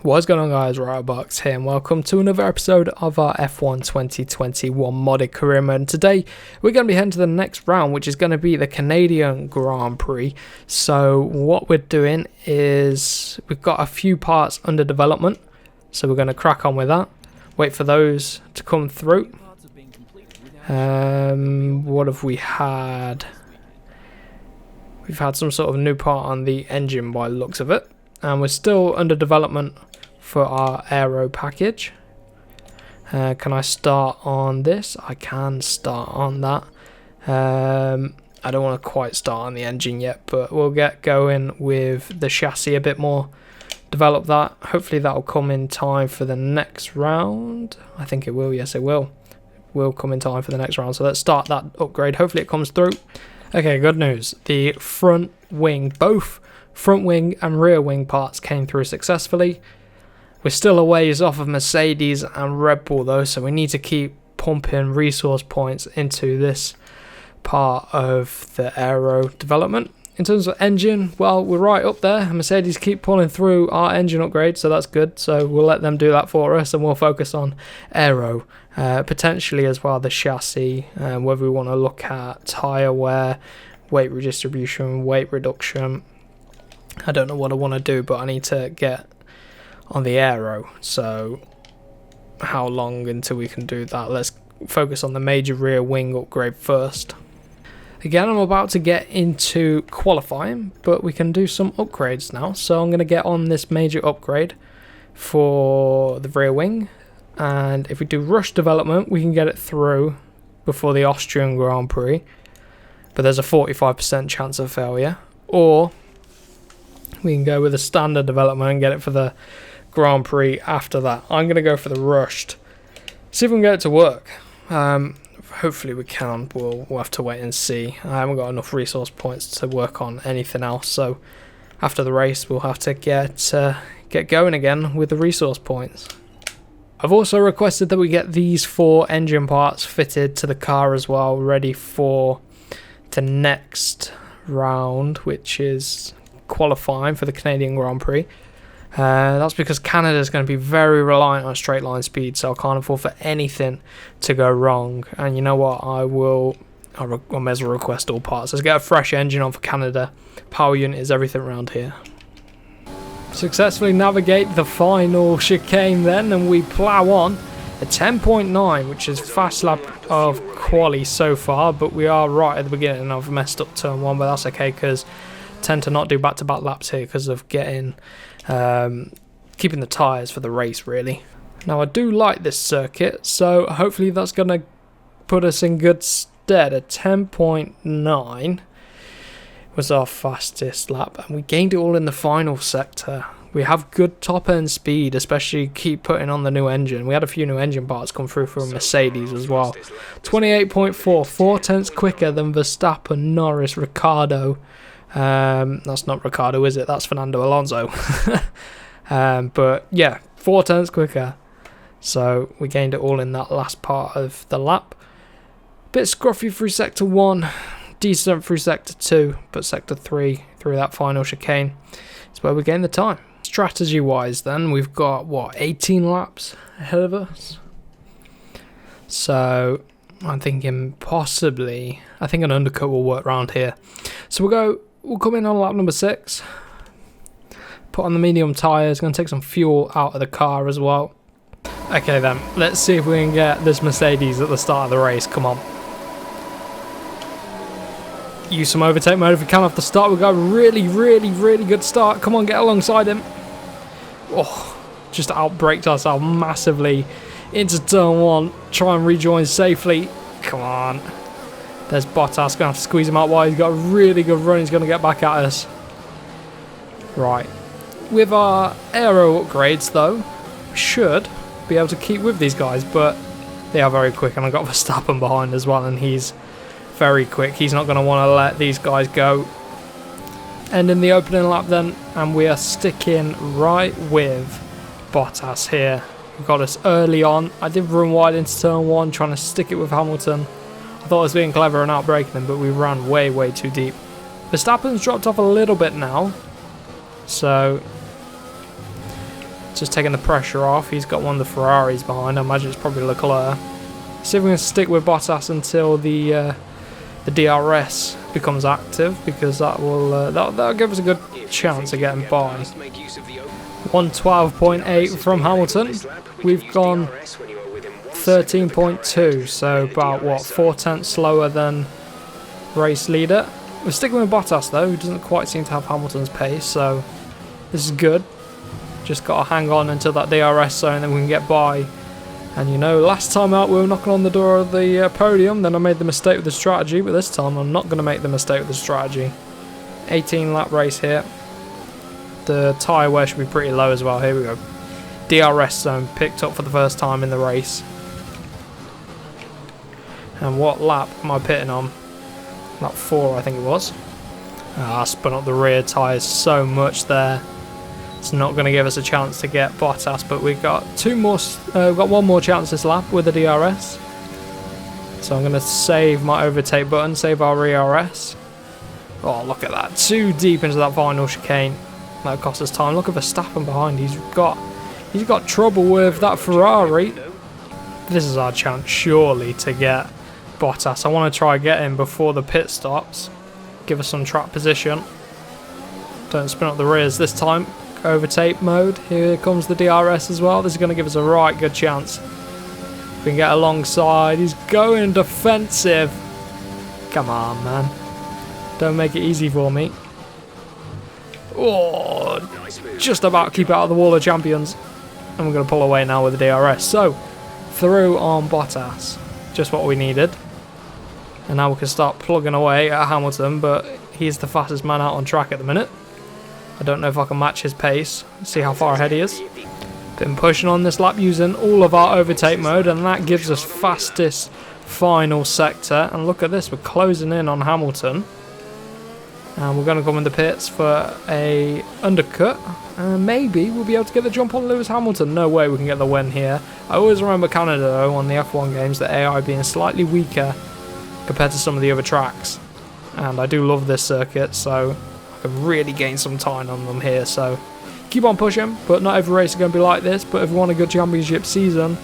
What's going on, guys? Box here and welcome to another episode of our F1 2021 modded career mode. And today we're going to be heading to the next round, which is going to be the Canadian Grand Prix. So what we're doing is we've got a few parts under development, so we're going to crack on with that, wait for those to come through. What have we had? We've had some sort of new part on the engine by the looks of it, and we're still under development for our aero package. Can I start on this? I can start on that. I don't want to quite start on the engine yet, but we'll get going with the chassis a bit more, develop that. Hopefully that will come in time for the next round. I think it will. Yes, it will come in time for the next round. So let's start that upgrade. Hopefully it comes through. Okay, good news. The front wing, both front wing and rear wing parts came through successfully. We're still a ways off of Mercedes and Red Bull though, so we need to keep pumping resource points into this part of the aero development. In terms of engine, well, we're right up there. Mercedes keep pulling through our engine upgrade, so that's good. So we'll let them do that for us and we'll focus on aero. Potentially as well the chassis, whether we want to look at tyre wear, weight redistribution, weight reduction. I don't know what I want to do, but I need to get on the aero. So how long until we can do that? Let's focus on the major rear wing upgrade first. Again, I'm about to get into qualifying, but we can do some upgrades now. So I'm going to get on this major upgrade for the rear wing, and if we do rush development we can get it through before the Austrian Grand Prix, but there's a 45% chance of failure. Or we can go with a standard development and get it for the Grand Prix after that. I'm going to go for the rushed. See if we can get it to work. Hopefully we can. We'll have to wait and see. I haven't got enough resource points to work on anything else, so after the race we'll have to get going again with the resource points. I've also requested that we get these 4 engine parts fitted to the car as well, ready for the next round, which is qualifying for the Canadian Grand Prix. That's because Canada is going to be very reliant on straight line speed, so I can't afford for anything to go wrong. And you know what, I may as well request all parts. Let's get a fresh engine on for Canada. Power unit is everything around here. Successfully navigate the final chicane then, and we plow on a 10.9, which is fast lap of quali so far, but we are right at the beginning. I've messed up turn 1, but that's okay because I tend to not do back-to-back laps here because of getting keeping the tyres for the race really. Now I do like this circuit, so hopefully that's going to put us in good stead. A 10.9 was our fastest lap, and we gained it all in the final sector. We have good top end speed, especially keep putting on the new engine. We had a few new engine parts come through from Mercedes as well. 28.4, 4/10 quicker than Verstappen, Norris, Ricciardo. That's not Ricciardo, is it? That's Fernando Alonso. But yeah, 4/10 quicker. So we gained it all in that last part of the lap. Bit scruffy through sector 1, decent through sector 2, but sector 3 through that final chicane is where we gained the time. Strategy wise then, we've got what, 18 laps ahead of us. So I'm thinking possibly, I think an undercut will work around here. So we'll come in on lap number 6, put on the medium tyres, going to take some fuel out of the car as well. Okay then, let's see if we can get this Mercedes at the start of the race. Come on. Use some overtake mode if we can off the start. We've got a really good start. Come on, get alongside him. Oh, just outbraked ourselves massively into turn 1. Try and rejoin safely. Come on. There's Bottas, going to have to squeeze him out wide. He's got a really good run. He's going to get back at us. Right. With our aero upgrades, though, we should be able to keep with these guys, but they are very quick, and I've got Verstappen behind as well, and he's very quick. He's not going to want to let these guys go. Ending the opening lap then, and we are sticking right with Bottas here. We got us early on. I did run wide into turn 1, trying to stick it with Hamilton. I thought I was being clever and outbraking him, but we ran way too deep. Verstappen's dropped off a little bit now, so Just taking the pressure off. He's got one of the Ferraris behind. I imagine it's probably Leclerc. See if we can stick with Bottas until the DRS becomes active, because that will that'll give us a good chance of getting by. 112.8 from Hamilton. We've gone 13.2, so about what, 4/10 slower than race leader. We're sticking with Bottas though, who doesn't quite seem to have Hamilton's pace, so this is good. Just got to hang on until that DRS zone, then we can get by. And you know, last time out we were knocking on the door of the podium, then I made the mistake with the strategy, but this time I'm not going to make the mistake with the strategy. 18 lap race here. The tyre wear should be pretty low as well. Here we go. DRS zone picked up for the first time in the race. And what lap am I pitting on? Lap 4 I think it was. I spun up the rear tyres so much there. It's not going to give us a chance to get Bottas, but we've got one more chance this lap with the DRS. So I'm going to save my overtake button, save our ERS. Oh, look at that. Too deep into that final chicane. That cost us time. Look at Verstappen behind. He's got trouble with that Ferrari. This is our chance, surely, to get Bottas. I want to try and get him before the pit stops. Give us some track position. Don't spin up the rears this time. Overtake mode. Here comes the DRS as well. This is going to give us a right good chance. We can get alongside. He's going defensive. Come on, man. Don't make it easy for me. Oh, just about keep out of the wall of champions. And we're going to pull away now with the DRS. So, through on Bottas. Just what we needed. And now we can start plugging away at Hamilton, but he's the fastest man out on track at the minute. I don't know if I can match his pace. See how far ahead he is. Been pushing on this lap using all of our overtake mode, and that gives us fastest final sector. And look at this, we're closing in on Hamilton. And we're going to come in the pits for a undercut. And maybe we'll be able to get the jump on Lewis Hamilton. No way we can get the win here. I always remember Canada though, on the F1 games, the AI being slightly weaker compared to some of the other tracks. And I do love this circuit, so I can really gain some time on them here. So keep on pushing, but not every race is going to be like this. But if we want a good championship season,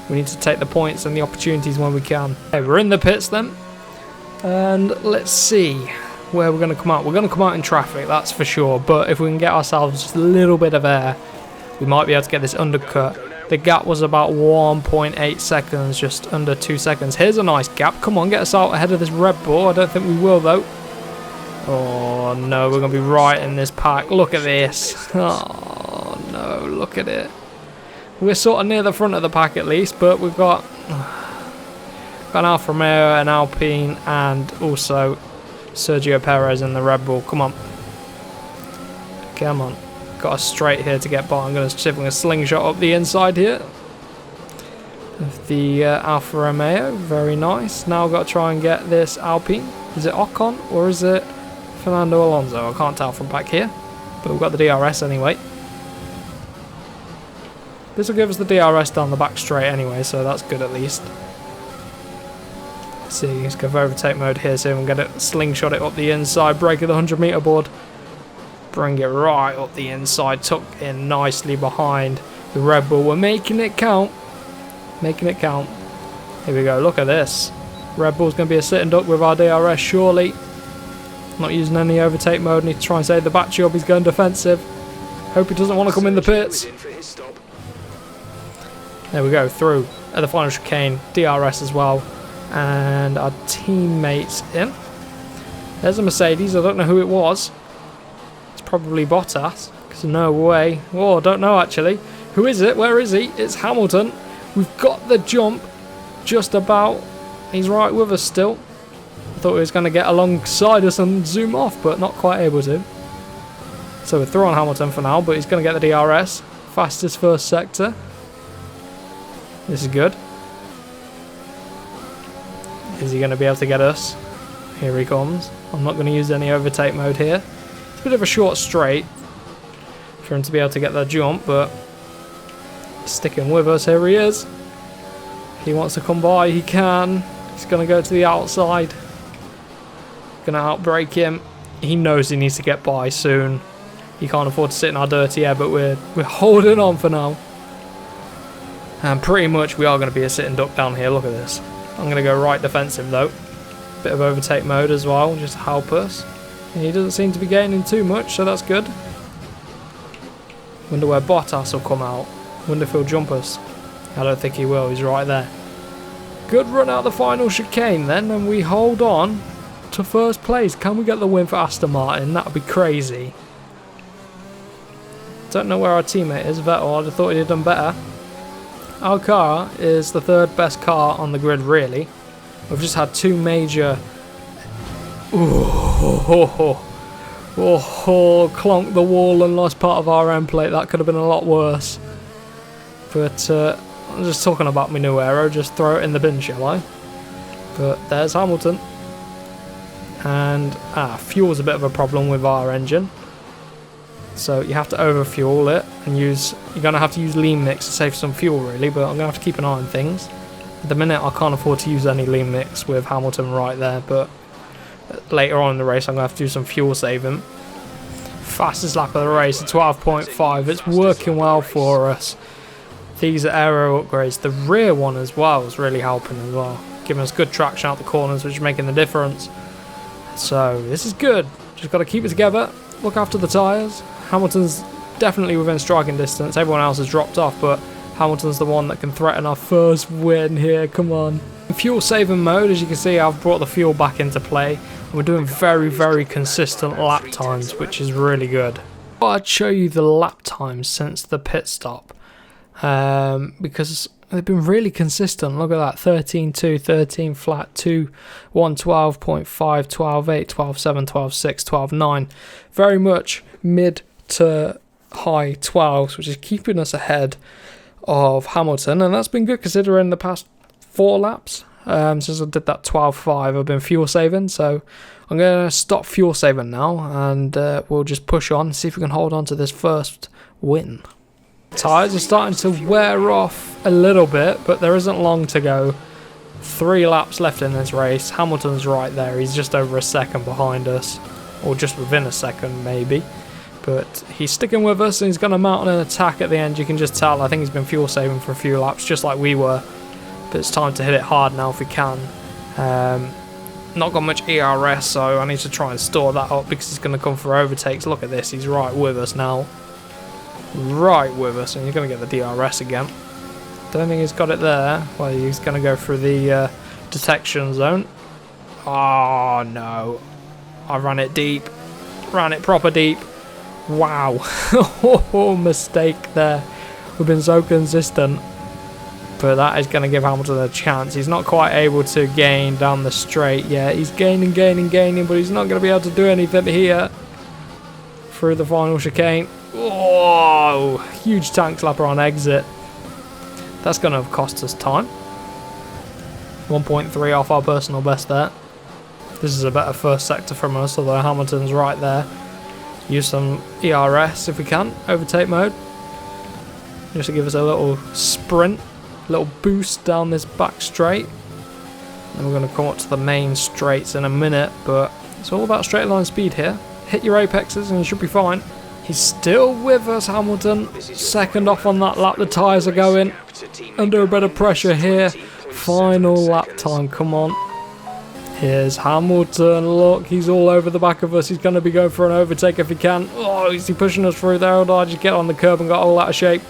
we need to take the points and the opportunities when we can. Okay, we're in the pits then. And let's see where we're going to come out. We're going to come out in traffic, that's for sure. But if we can get ourselves just a little bit of air, we might be able to get this undercut. The gap was about 1.8 seconds, just under 2 seconds. Here's a nice gap. Come on, get us out ahead of this Red Bull. I don't think we will though. Oh no, we're going to be right in this pack. Look at this. Oh no, look at it. We're sort of near the front of the pack at least, but we've got an Alfa Romeo, an Alpine, and also Sergio Perez in the Red Bull. Come on. Come on. Got us straight here to get by. I'm going to see if we can slingshot up the inside here of the Alfa Romeo. Very nice. Now I've got to try and get this Alpine. Is it Ocon or is it Fernando Alonso? I can't tell from back here, but we've got the DRS anyway. This will give us the DRS down the back straight anyway, so that's good at least. Let's see, let's go for overtake mode here so we can get it, slingshot it up the inside, break at the 100-meter board. Bring it right up the inside, tuck in nicely behind the Red Bull. We're making it count. Making it count. Here we go, look at this. Red Bull's going to be a sitting duck with our DRS, surely. Not using any overtake mode, need to try and save the back job. He's going defensive. Hope he doesn't want to come in the pits. There we go, through at the final chicane, DRS as well. And our teammates in. There's a Mercedes, I don't know who it was. Probably Bottas, because no way. Oh, I don't know actually. Who is it? Where is he? It's Hamilton. We've got the jump just about. He's right with us still. I thought he was going to get alongside us and zoom off, but not quite able to. So we're through on Hamilton for now, but he's going to get the DRS. Fastest first sector. This is good. Is he going to be able to get us? Here he comes. I'm not going to use any overtake mode here. Bit of a short straight for him to be able to get that jump, but sticking with us. Here he is. He wants to come by, he can. He's going to go to the outside. Going to outbrake him. He knows he needs to get by soon. He can't afford to sit in our dirty air, but we're holding on for now. And pretty much we are going to be a sitting duck down here. Look at this. I'm going to go right defensive though. Bit of overtake mode as well, just to help us. And he doesn't seem to be gaining too much, so that's good. Wonder where Bottas will come out. Wonder if he'll jump us. I don't think he will, he's right there. Good run out the final chicane then, and we hold on to first place. Can we get the win for Aston Martin? That would be crazy. Don't know where our teammate is, Vettel. I'd have thought he'd have done better. Our car is the third best car on the grid, really. We've just had two major... clonked the wall and lost part of our end plate. That could have been a lot worse. But I'm just talking about my new aero. Just throw it in the bin, shall I? But there's Hamilton. And fuel's a bit of a problem with our engine. So you have to overfuel it and you're going to have to use lean mix to save some fuel really, but I'm going to have to keep an eye on things. At the minute I can't afford to use any lean mix with Hamilton right there, but later on in the race I'm going to have to do some fuel saving. Fastest lap of the race, a 12.5, it's working well for us. These are aero upgrades, the rear one as well is really helping as well, giving us good traction out the corners which is making the difference. So this is good, just got to keep it together, look after the tyres. Hamilton's definitely within striking distance. Everyone else has dropped off, but Hamilton's the one that can threaten our first win here. Come on. In fuel saving mode, as you can see, I've brought the fuel back into play. And we're doing very, very consistent lap times, which is really good. I'd show you the lap times since the pit stop. Because they've been really consistent. Look at that. 13.2, 13 flat, 2, 1, 12.5, 12.8, 12.7, 12.6, 12.9. Very much mid to high 12s, which is keeping us ahead of Hamilton, and that's been good considering the past 4 laps. Since I did that 12.5, I've been fuel saving, so I'm going to stop fuel saving now, and we'll just push on and see if we can hold on to this first win. Tyres are starting to wear off a little bit, but there isn't long to go. 3 laps left in this race. Hamilton's right there, he's just over a second behind us, or just within a second maybe. But he's sticking with us and he's going to mount an attack at the end. You can just tell. I think he's been fuel saving for a few laps, just like we were. But it's time to hit it hard now if we can. Not got much ERS, so I need to try and store that up because he's going to come for overtakes. Look at this. He's right with us now. Right with us. And you're going to get the DRS again. Don't think he's got it there. Well, he's going to go through the detection zone. Oh, no. I ran it deep. Ran it proper deep. Wow, mistake there. We've been so consistent, but that is going to give Hamilton a chance. He's not quite able to gain down the straight yet. He's gaining, but he's not going to be able to do anything here through the final chicane. Whoa, huge tank slapper on exit. That's going to have cost us time. 1.3 off our personal best there. This is a better first sector from us, although Hamilton's right there. Use some ERS if we can, overtake mode, just to give us a little sprint, a little boost down this back straight. And we're going to come up to the main straights in a minute, but it's all about straight line speed here. Hit your apexes and you should be fine. He's still with us, Hamilton. Second off on that lap, the tyres are going under a bit of pressure here. Final lap time, come on. Here's Hamilton, look, he's all over the back of us. He's going to be going for an overtake if he can. Oh, is he pushing us through there? Or did I just get on the curb and got all out of shape?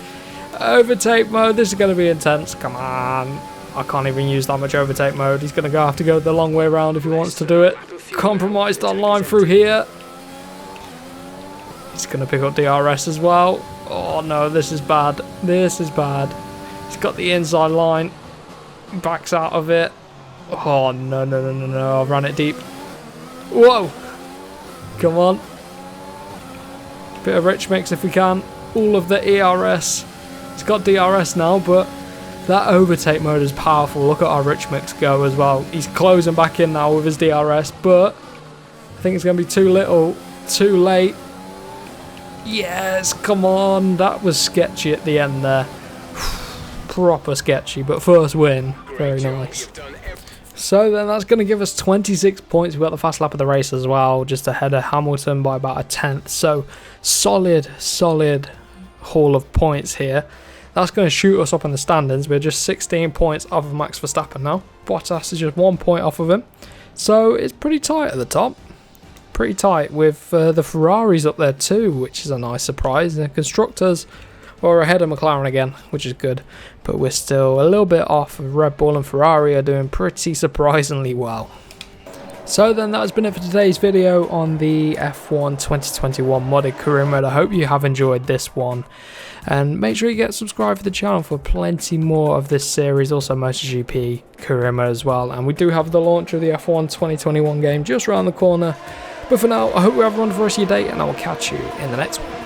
Overtake mode, this is going to be intense. Come on. I can't even use that much overtake mode. He's going to have to go the long way around if he wants to do it. Compromised on line through here. He's going to pick up DRS as well. Oh no, this is bad. This is bad. He's got the inside line. Backs out of it. Oh, no, I've ran it deep. Whoa! Come on. Bit of rich mix if we can. All of the ERS. It's got DRS now, but that overtake mode is powerful. Look at our rich mix go as well. He's closing back in now with his DRS, but I think it's going to be too little, too late. Yes, come on. That was sketchy at the end there. Proper sketchy, but first win. Very nice. So then that's going to give us 26 points. We got the fast lap of the race as well, just ahead of Hamilton by about a tenth. So solid haul of points here. That's going to shoot us up in the standings. We're just 16 points off of Max Verstappen now. Bottas is just 1 point off of him. So it's pretty tight at the top. Pretty tight with the Ferraris up there too, which is a nice surprise. The constructors are ahead of McLaren again, which is good. But we're still a little bit off. Red Bull and Ferrari are doing pretty surprisingly well. So then that has been it for today's video on the F1 2021 modded career mode. I hope you have enjoyed this one. And make sure you get subscribed to the channel for plenty more of this series. Also MotoGP career mode as well. And we do have the launch of the F1 2021 game just around the corner. But for now, I hope you have a wonderful rest of your day, and I will catch you in the next one.